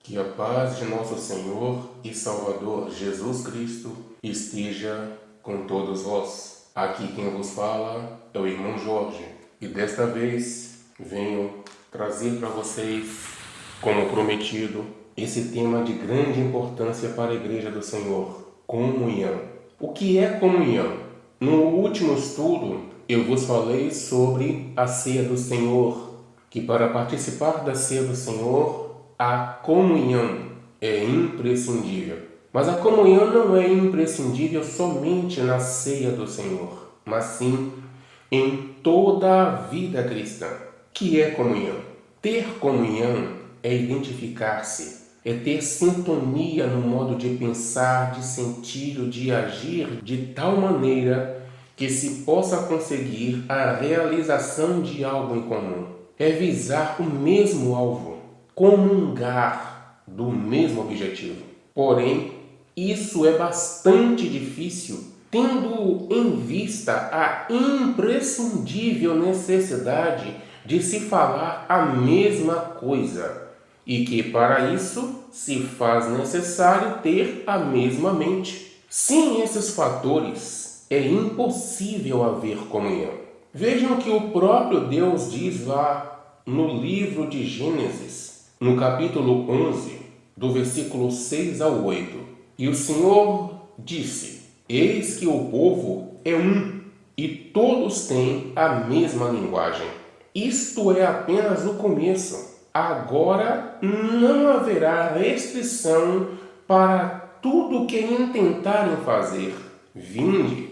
Que a paz de nosso Senhor e Salvador Jesus Cristo esteja com todos vós. Aqui quem vos fala é o irmão Jorge. E desta vez venho trazer para vocês, como prometido, esse tema de grande importância para a Igreja do Senhor: comunhão. O que é comunhão? No último estudo eu vos falei sobre a ceia do Senhor, que para participar da ceia do Senhor, a comunhão é imprescindível. Mas a comunhão não é imprescindível somente na ceia do Senhor, mas sim em toda a vida cristã. Que é comunhão? Ter comunhão é identificar-se, é ter sintonia no modo de pensar, de sentir ou de agir de tal maneira que se possa conseguir a realização de algo em comum. É visar o mesmo alvo, comungar do mesmo objetivo. Porém, isso é bastante difícil, tendo em vista a imprescindível necessidade de se falar a mesma coisa, e que para isso se faz necessário ter a mesma mente. Sem esses fatores, é impossível haver comunhão. Vejam que o próprio Deus diz lá no livro de Gênesis, no capítulo 11, do versículo 6 ao 8. E o Senhor disse: eis que o povo é um, e todos têm a mesma linguagem. Isto é apenas o começo. Agora não haverá restrição para tudo o que intentarem fazer. Vinde,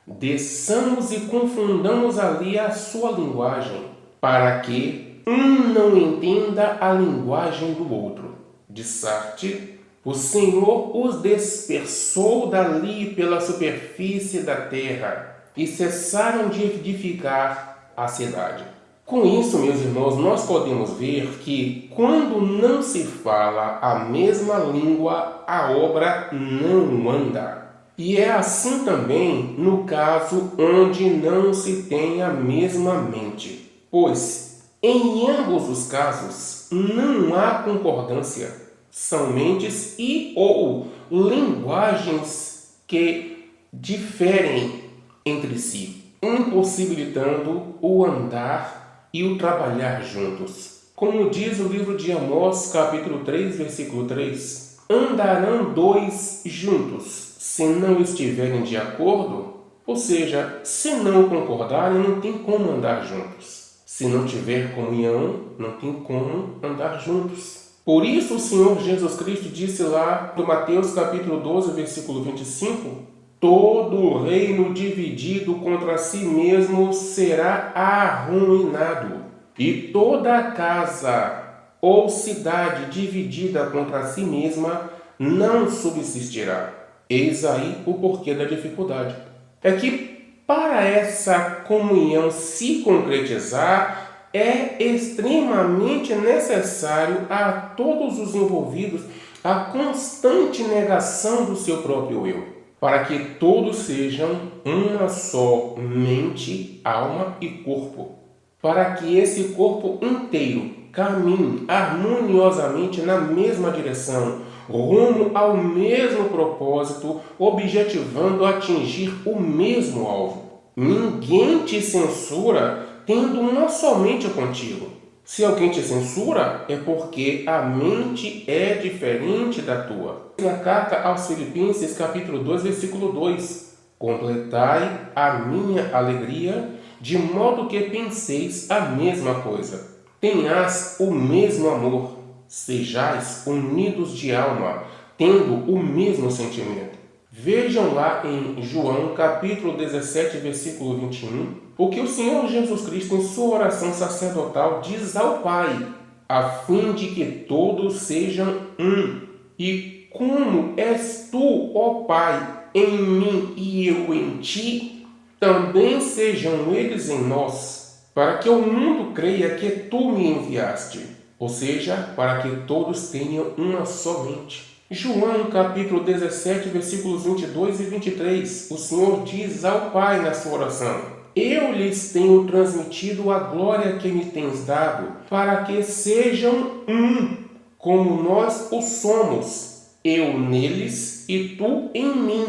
desçamos e confundamos ali a sua linguagem, para que um não entenda a linguagem do outro. De Sarte, o Senhor os dispersou dali pela superfície da terra e cessaram de edificar a cidade. Com isso, meus irmãos, nós podemos ver que quando não se fala a mesma língua, a obra não anda. E é assim também no caso onde não se tem a mesma mente, pois em ambos os casos não há concordância, são mentes e ou linguagens que diferem entre si, impossibilitando o andar e o trabalhar juntos. Como diz o livro de Amós, capítulo 3, versículo 3, andarão dois juntos, se não estiverem de acordo, ou seja, se não concordarem, não tem como andar juntos. Se não tiver comunhão, não tem como andar juntos. Por isso o Senhor Jesus Cristo disse lá no Mateus capítulo 12, versículo 25, todo reino dividido contra si mesmo será arruinado, e toda casa ou cidade dividida contra si mesma não subsistirá. Eis aí o porquê da dificuldade. É que para essa comunhão se concretizar, é extremamente necessário a todos os envolvidos a constante negação do seu próprio eu, para que todos sejam uma só mente, alma e corpo, para que esse corpo inteiro caminhe harmoniosamente na mesma direção, rumo ao mesmo propósito, objetivando atingir o mesmo alvo. Ninguém te censura tendo uma somente contigo. Se alguém te censura, é porque a mente é diferente da tua. Na carta aos Filipenses, capítulo 2, versículo 2, completai a minha alegria, de modo que penseis a mesma coisa. Tenhais o mesmo amor, sejais unidos de alma, tendo o mesmo sentimento. Vejam lá em João, capítulo 17, versículo 21, o que o Senhor Jesus Cristo, em sua oração sacerdotal, diz ao Pai, a fim de que todos sejam um. E como és tu, ó Pai, em mim e eu em ti, também sejam eles em nós, para que o mundo creia que tu me enviaste, ou seja, para que todos tenham uma só mente. João capítulo 17, versículos 22 e 23, o Senhor diz ao Pai na sua oração: eu lhes tenho transmitido a glória que me tens dado, para que sejam um, como nós o somos, eu neles e tu em mim,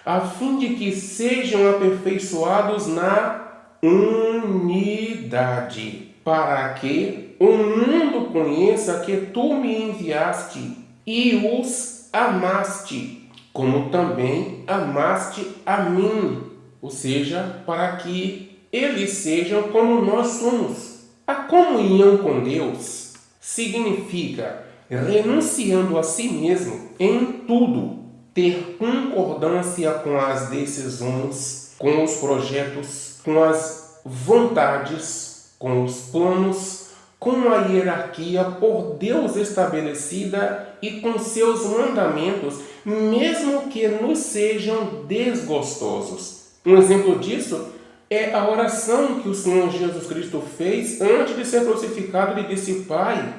a fim de que sejam aperfeiçoados na unidade, para que o mundo conheça que tu me enviaste e os amaste, como também amaste a mim. Ou seja, para que eles sejam como nós somos. A comunhão com Deus significa renunciando a si mesmo em tudo, ter concordância com as decisões, com os projetos, com as vontades, com os planos, com a hierarquia por Deus estabelecida e com seus mandamentos, mesmo que nos sejam desgostosos. Um exemplo disso é a oração que o Senhor Jesus Cristo fez antes de ser crucificado. Ele disse: Pai,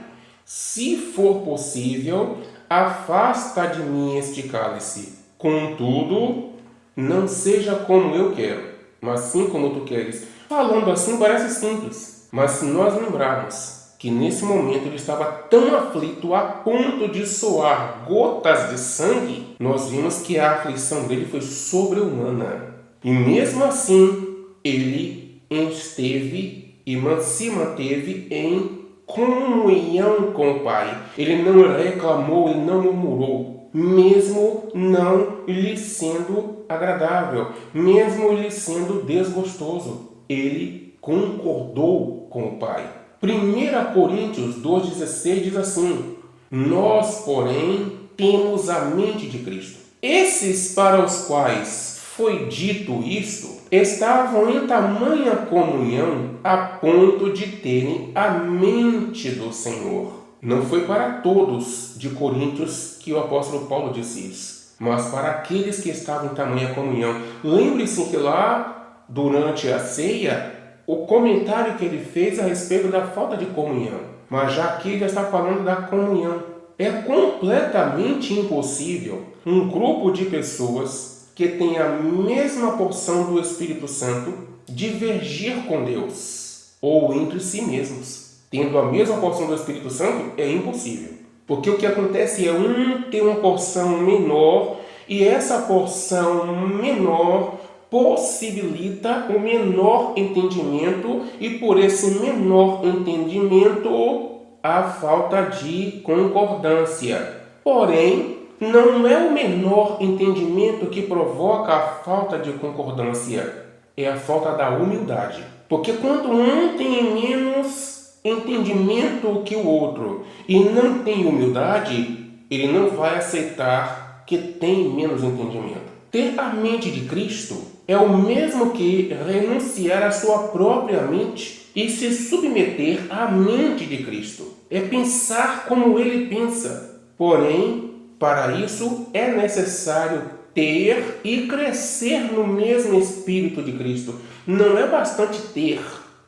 se for possível, afasta de mim este cálice. Contudo, não seja como eu quero, mas sim como tu queres. Falando assim parece simples, mas se nós lembrarmos que nesse momento ele estava tão aflito a ponto de suar gotas de sangue, nós vimos que a aflição dele foi sobre-humana. E mesmo assim, ele esteve e se manteve em comunhão com o Pai. Ele não reclamou, ele não murmurou, mesmo não lhe sendo agradável, mesmo lhe sendo desgostoso. Ele concordou com o Pai. 1 Coríntios 2,16 diz assim: nós, porém, temos a mente de Cristo. Esses para os quais foi dito isto estavam em tamanha comunhão a ponto de terem a mente do Senhor. Não foi para todos de Coríntios que o apóstolo Paulo disse isso, mas para aqueles que estavam em tamanha comunhão. Lembre-se que lá, durante a ceia, o comentário que ele fez a respeito da falta de comunhão, mas já aqui já está falando da comunhão. É completamente impossível um grupo de pessoas que tem a mesma porção do Espírito Santo divergir com Deus ou entre si mesmos. Tendo a mesma porção do Espírito Santo, é impossível. Porque o que acontece é um ter uma porção menor e essa porção menor possibilita o menor entendimento e por esse menor entendimento a falta de concordância. Porém, não é o menor entendimento que provoca a falta de concordância, é a falta da humildade. Porque quando um tem menos entendimento que o outro e não tem humildade, ele não vai aceitar que tem menos entendimento. Ter a mente de Cristo é o mesmo que renunciar à sua própria mente e se submeter à mente de Cristo. É pensar como ele pensa. Porém, para isso é necessário ter e crescer no mesmo Espírito de Cristo. Não é bastante ter,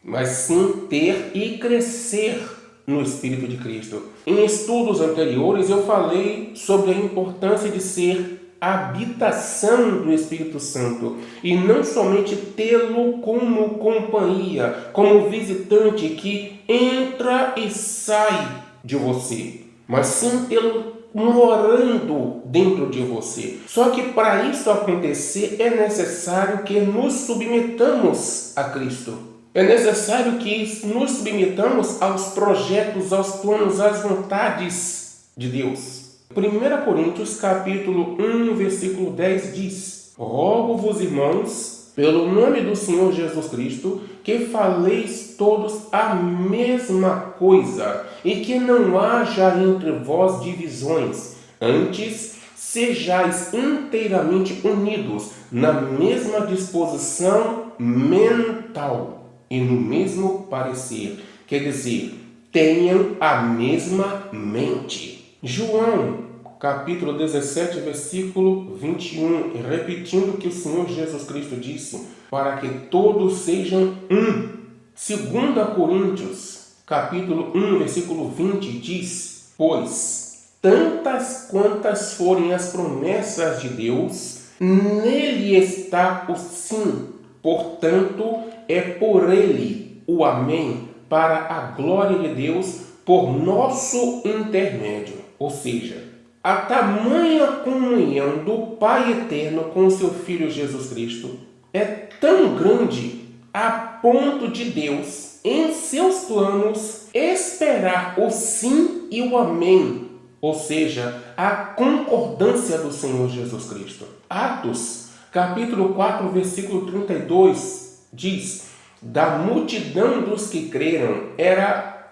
mas sim ter e crescer no Espírito de Cristo. Em estudos anteriores eu falei sobre a importância de ser habitação do Espírito Santo e não somente tê-lo como companhia, como visitante que entra e sai de você, mas sim tê-lo morando dentro de você. Só que para isso acontecer é necessário que nos submetamos a Cristo. É necessário que nos submetamos aos projetos, aos planos, às vontades de Deus. 1 Coríntios capítulo 1, versículo 10 diz: rogo-vos, irmãos, pelo nome do Senhor Jesus Cristo, que faleis todos a mesma coisa, e que não haja entre vós divisões. Antes, sejais inteiramente unidos na mesma disposição mental e no mesmo parecer. Quer dizer, tenham a mesma mente. João capítulo 17, versículo 21, repetindo o que o Senhor Jesus Cristo disse, para que todos sejam um. 2 Coríntios, capítulo 1, versículo 20, diz: pois, tantas quantas forem as promessas de Deus, nele está o sim, portanto, é por ele o amém, para a glória de Deus por nosso intermédio. Ou seja, a tamanha comunhão do Pai Eterno com o seu Filho Jesus Cristo é tão grande a ponto de Deus, em seus planos, esperar o sim e o amém, ou seja, a concordância do Senhor Jesus Cristo. Atos, capítulo 4, versículo 32, diz: da multidão dos que creram era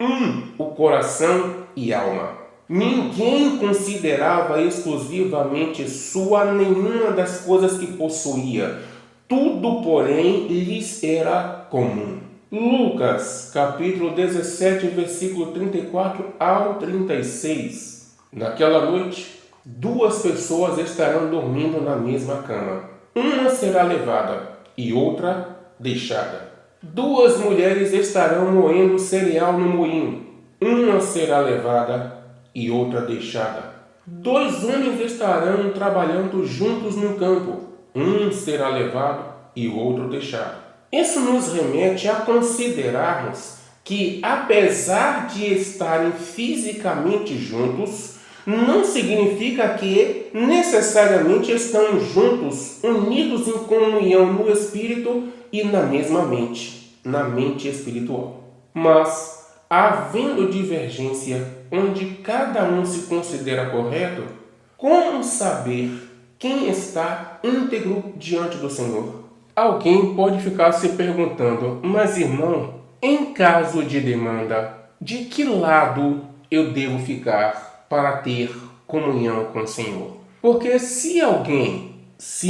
o coração e alma. Ninguém considerava exclusivamente sua nenhuma das coisas que possuía. Tudo, porém, lhes era comum. Lucas, capítulo 17, versículo 34 ao 36. Naquela noite, 2 pessoas estarão dormindo na mesma cama. Uma será levada e outra deixada. 2 mulheres estarão moendo cereal no moinho. Uma será levada e outra deixada. 2 homens estarão trabalhando juntos no campo. Um será levado e o outro deixado. Isso nos remete a considerarmos que, apesar de estarem fisicamente juntos, não significa que necessariamente estão juntos, unidos em comunhão no espírito e na mesma mente, na mente espiritual. Mas, havendo divergência onde cada um se considera correto, como saber quem está íntegro diante do Senhor? Alguém pode ficar se perguntando: mas irmão, em caso de demanda, de que lado eu devo ficar para ter comunhão com o Senhor? Porque se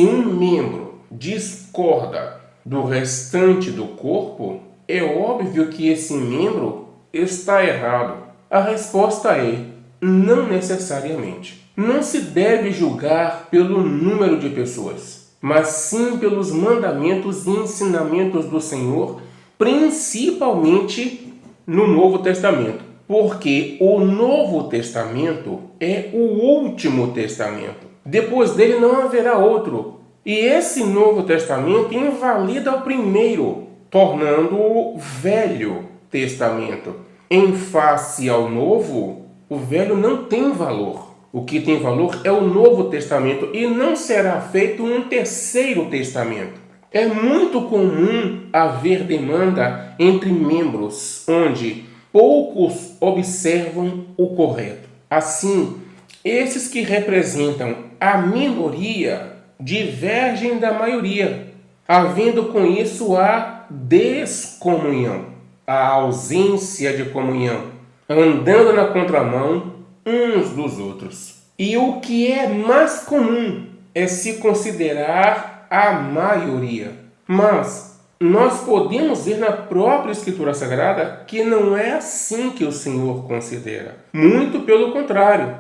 um membro discorda do restante do corpo, é óbvio que esse membro está errado. A resposta é: não necessariamente. Não se deve julgar pelo número de pessoas, mas sim pelos mandamentos e ensinamentos do Senhor, principalmente no Novo Testamento. Porque o Novo Testamento é o último testamento. Depois dele não haverá outro. E esse Novo Testamento invalida o primeiro, tornando-o Velho Testamento. Em face ao Novo, o Velho não tem valor. O que tem valor é o Novo Testamento e não será feito um terceiro testamento. É muito comum haver demanda entre membros, onde poucos observam o correto. Assim, esses que representam a minoria divergem da maioria, havendo com isso a descomunhão, a ausência de comunhão, andando na contramão uns dos outros. E o que é mais comum é se considerar a maioria. Mas nós podemos ver na própria Escritura Sagrada que não é assim que o Senhor considera. Muito pelo contrário.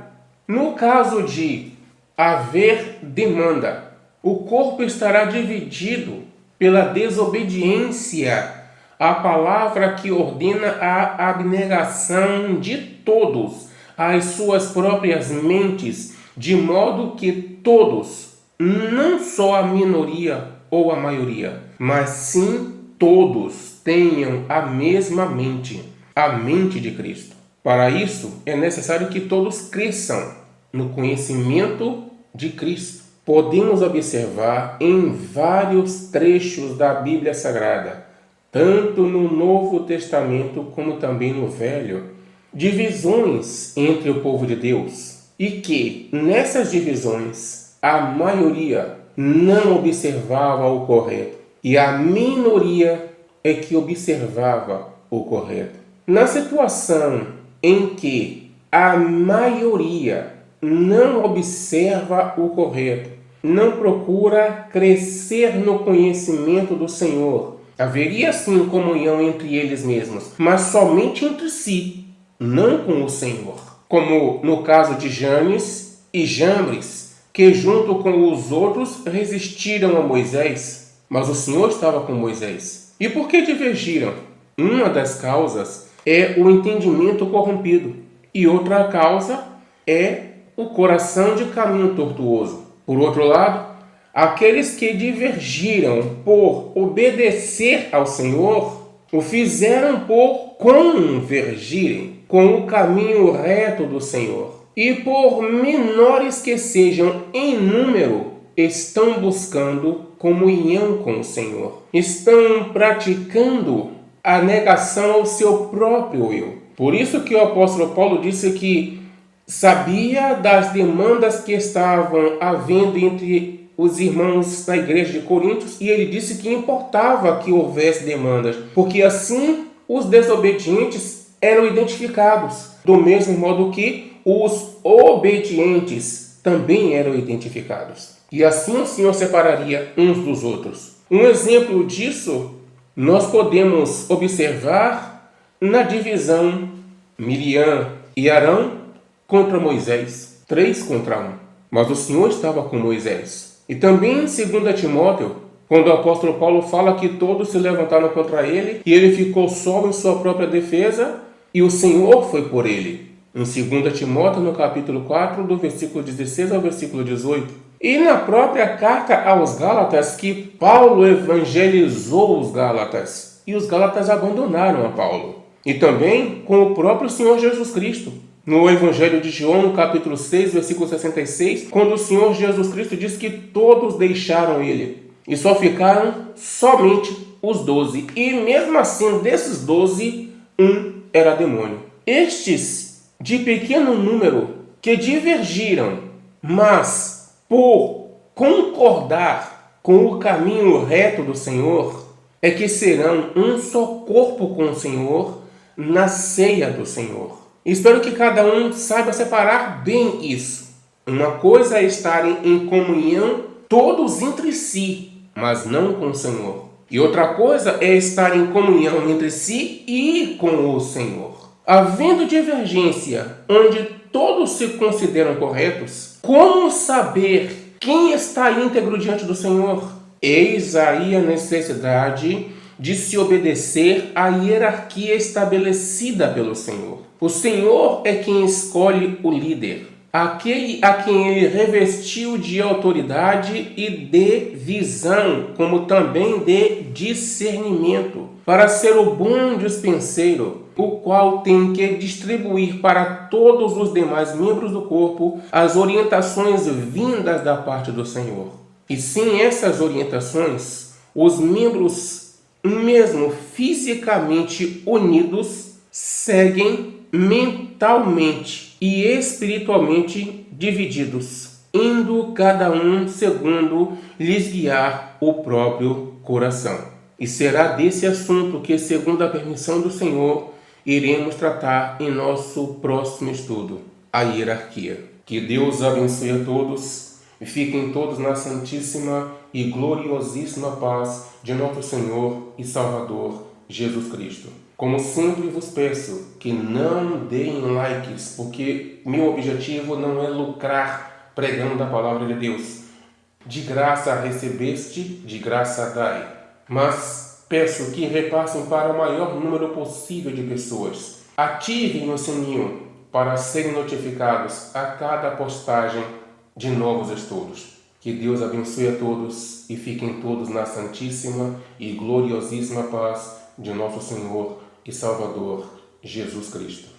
No caso de haver demanda, o corpo estará dividido pela desobediência à palavra que ordena a abnegação de todos às suas próprias mentes, de modo que todos, não só a minoria ou a maioria, mas sim todos tenham a mesma mente, a mente de Cristo. Para isso, é necessário que todos cresçam no conhecimento de Cristo. Podemos observar em vários trechos da Bíblia Sagrada, tanto no Novo Testamento como também no Velho, divisões entre o povo de Deus, e que nessas divisões a maioria não observava o correto e a minoria é que observava o correto. Na situação em que a maioria não observa o correto, não procura crescer no conhecimento do Senhor, haveria sim comunhão entre eles mesmos, mas somente entre si, não com o Senhor. Como no caso de Janes e Jambres, que junto com os outros resistiram a Moisés, mas o Senhor estava com Moisés. E por que divergiram? Uma das causas é o entendimento corrompido, e outra causa é o coração de caminho tortuoso. Por outro lado, aqueles que divergiram por obedecer ao Senhor, o fizeram por convergirem com o caminho reto do Senhor. E por menores que sejam em número, estão buscando comunhão com o Senhor. Estão praticando a negação ao seu próprio eu. Por isso que o apóstolo Paulo disse que sabia das demandas que estavam havendo entre os irmãos da igreja de Coríntios, e ele disse que importava que houvesse demandas, porque assim os desobedientes eram identificados, do mesmo modo que os obedientes também eram identificados. E assim o Senhor separaria uns dos outros. Um exemplo disso nós podemos observar na divisão Miriam e Arão contra Moisés, 3 contra 1. Mas o Senhor estava com Moisés. E também em 2 Timóteo, quando o apóstolo Paulo fala que todos se levantaram contra ele e ele ficou só em sua própria defesa e o Senhor foi por ele. Em 2 Timóteo, no capítulo 4, do versículo 16 ao versículo 18. E na própria carta aos Gálatas, que Paulo evangelizou os Gálatas e os Gálatas abandonaram a Paulo. E também com o próprio Senhor Jesus Cristo. No Evangelho de João, no capítulo 6, versículo 66, quando o Senhor Jesus Cristo diz que todos deixaram ele e só ficaram somente os 12. E mesmo assim, desses 12, um era demônio. Estes, de pequeno número, que divergiram, mas por concordar com o caminho reto do Senhor, é que serão um só corpo com o Senhor na ceia do Senhor. Espero que cada um saiba separar bem isso. Uma coisa é estarem em comunhão todos entre si, mas não com o Senhor. E outra coisa é estar em comunhão entre si e com o Senhor. Havendo divergência onde todos se consideram corretos, como saber quem está íntegro diante do Senhor? Eis aí a necessidade de se obedecer à hierarquia estabelecida pelo Senhor. O Senhor é quem escolhe o líder, aquele a quem ele revestiu de autoridade e de visão, como também de discernimento, para ser o bom dispenseiro, o qual tem que distribuir para todos os demais membros do corpo as orientações vindas da parte do Senhor. E sem essas orientações, os membros, mesmo fisicamente unidos, seguem mentalmente e espiritualmente divididos, indo cada um segundo lhes guiar o próprio coração. E será desse assunto que, segundo a permissão do Senhor, iremos tratar em nosso próximo estudo, a hierarquia. Que Deus abençoe a todos e fiquem todos na santíssima e gloriosíssima paz de nosso Senhor e Salvador Jesus Cristo. Como sempre vos peço que não deem likes, porque meu objetivo não é lucrar pregando a palavra de Deus. De graça recebeste, de graça dai. Mas peço que repassem para o maior número possível de pessoas. Ativem o sininho para serem notificados a cada postagem de novos estudos. Que Deus abençoe a todos e fiquem todos na santíssima e gloriosíssima paz de nosso Senhor e Salvador Jesus Cristo.